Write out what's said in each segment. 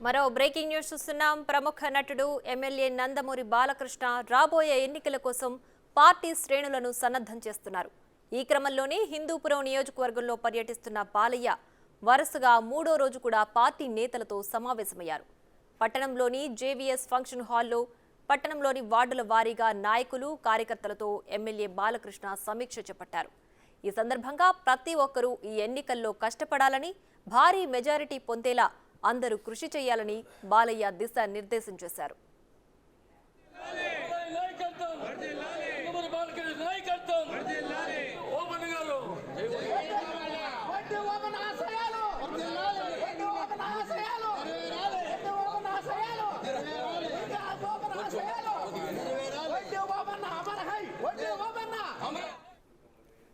మరో breaking news చూస్తున్నాం. ప్రముఖ నటుడు ఎమ్మెల్యే నందమూరి బాలకృష్ణ రాబోయే ఎన్నికల కోసం పార్టీ శ్రేణులను సన్నద్ధం చేస్తున్నారు. ఈ క్రమంలోనే హిందూపురం నియోజకవర్గంలో పర్యటిస్తున్న బాలయ్య వరుసగా మూడో రోజు కూడా పార్టీ నేతలతో సమావేశమయ్యారు. పట్టణంలోని జేవీఎస్ ఫంక్షన్ హాల్లో పట్టణంలోని వార్డుల వారీగా నాయకులు, కార్యకర్తలతో ఎమ్మెల్యే బాలకృష్ణ సమీక్ష చేపట్టారు. ఈ సందర్భంగా ప్రతి ఒక్కరూ ఈ ఎన్నికల్లో కష్టపడాలని, భారీ మెజారిటీ పొందేలా అందరూ కృషి చేయాలని బాలయ్య దిశానిర్దేశం చేశారు.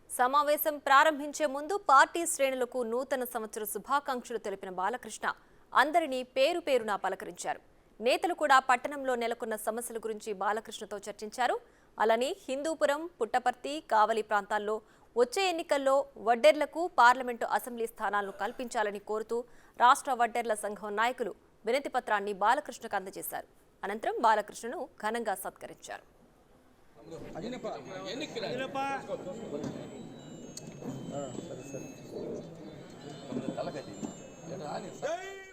సమావేశం ప్రారంభించే ముందు పార్టీ శ్రేణులకు నూతన సంవత్సర శుభాకాంక్షలు తెలిపిన బాలకృష్ణ అందరినీ పేరు పేరున పలకరించారు. నేతలు కూడా పట్టణంలో నెలకొన్న సమస్యల గురించి బాలకృష్ణతో చర్చించారు. అలానే హిందూపురం, పుట్టపర్తి, కావలి ప్రాంతాల్లో వచ్చే ఎన్నికల్లో వడ్డెర్లకు పార్లమెంటు అసెంబ్లీ స్థానాలను కల్పించాలని కోరుతూ రాష్ట్ర వడ్డెర్ల సంఘం నాయకులు వినతి పత్రాన్ని బాలకృష్ణకు అందజేశారు. అనంతరం బాలకృష్ణను ఘనంగా సత్కరించారు. జై